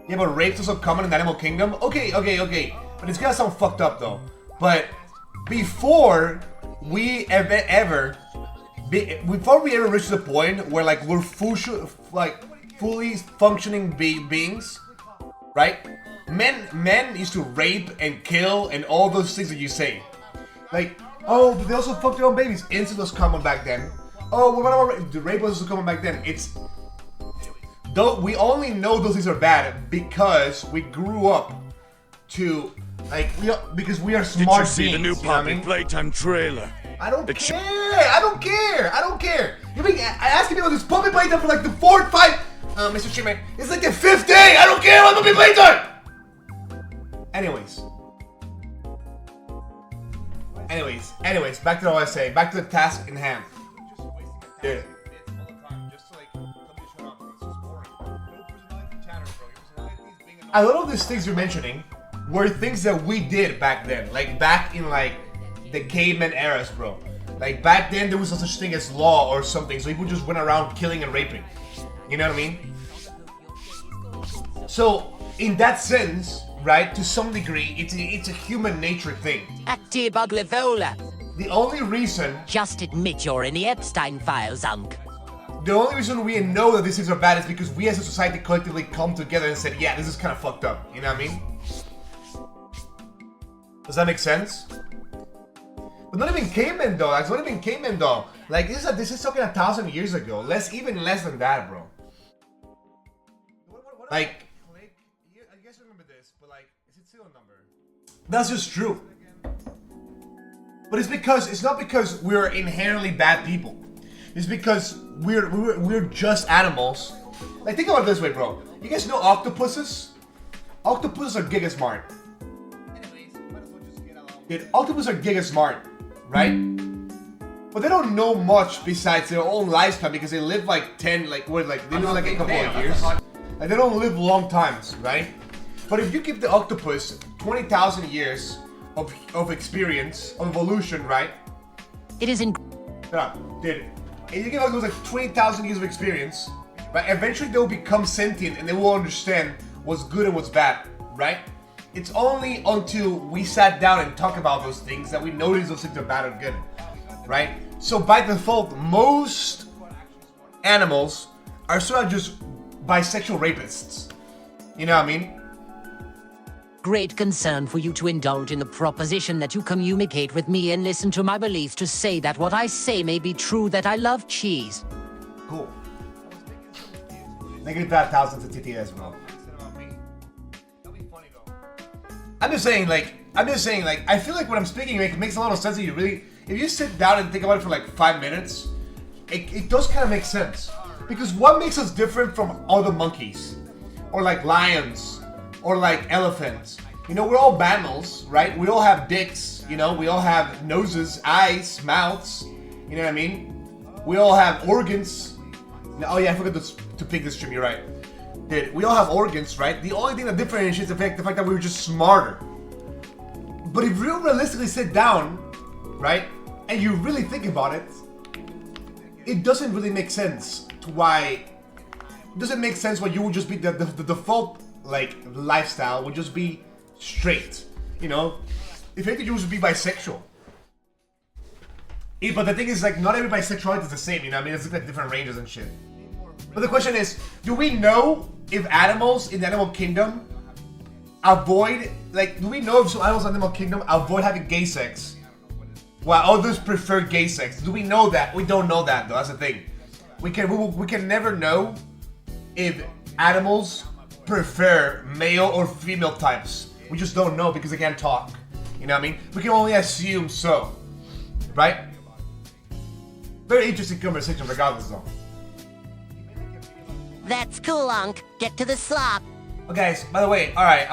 Yeah, but rape's also common in the animal kingdom. Okay. But it's gonna sound fucked up though. But before we ever reach the point where like we're fully functioning beings, right? Men used to rape and kill and all those things that you say. Like, oh, but they also fucked their own babies. Incest was common back then. Oh, what about the rape was also common back then? Though we only know those things are bad because we grew up to because we are smart beings. Did you see the new Poppy Playtime trailer? I don't care. You've been asking me about this Puppy Playtime for like the 4th, 5th. Mr. Chipman, it's like the 5th day. I don't care about Puppy Playtime. Anyways, back to what I was saying. Back to the task in hand. Dude. A lot of these things you're mentioning were things that we did back then. Like back in like the caveman eras, bro. Like back then there was no such thing as law or something, so people just went around killing and raping. You know what I mean? So in that sense, right, to some degree, it's a human nature thing. The only reason... Just admit you're in the Epstein files, Unc. The only reason we know that these things are bad is because we as a society collectively come together and said, yeah, this is kind of fucked up. You know what I mean? Does that make sense? But not even cavemen though. That's not even cavemen though. Like this is talking 1,000 years ago. Even less than that, bro. Like, I guess I remember this, but like, is it still a number? That's just true. But it's not because we're inherently bad people. It's because we're just animals. Like, think about it this way, bro. You guys know octopuses? Octopuses are giga smart. Dude, octopuses are giga smart, right? But they don't know much besides their own lifespan because they live like they live like a couple of years. Like, they don't live long times, right? But if you give the octopus 20,000 years of experience, of evolution, right? It is in... Dude, if you give octopus like 20,000 years of experience, right? Eventually they will become sentient and they will understand what's good and what's bad, right? It's only until we sat down and talk about those things that we notice those things are bad or good, right? So by default, most animals are sort of just bisexual rapists. You know what I mean? Great concern for you to indulge in the proposition that you communicate with me and listen to my beliefs to say that what I say may be true, that I love cheese. Cool. Negative 5,000 to TTS, bro. I'm just saying, like, I feel like when I'm speaking, it makes a lot of sense that if you sit down and think about it for like 5 minutes, it does kind of make sense. Because what makes us different from other monkeys? Or like lions? Or like elephants? You know, we're all mammals, right? We all have dicks, you know? We all have noses, eyes, mouths. You know what I mean? We all have organs. Oh yeah, I forgot to pick this stream, you're right. Dude, we all have organs, right? The only thing that differentiates the fact that we were just smarter. But if you realistically sit down, right, and you really think about it, it doesn't really make sense to why... It doesn't make sense why you would just be... The default, like, lifestyle would just be straight, you know? If anything, you would just be bisexual. But the thing is, like, not every bisexuality is the same, you know what I mean? It's like different ranges and shit. But the question is, do we know if animals in the animal kingdom avoid, like, do we know if some animals in the animal kingdom avoid having gay sex while others prefer gay sex? Do we know that? We don't know that though, that's the thing. We can never know if animals prefer male or female types. We just don't know because they can't talk. You know what I mean? We can only assume so. Right? Very interesting conversation regardless though. That's cool, Unc. Get to the slop. Okay, guys, by the way, alright,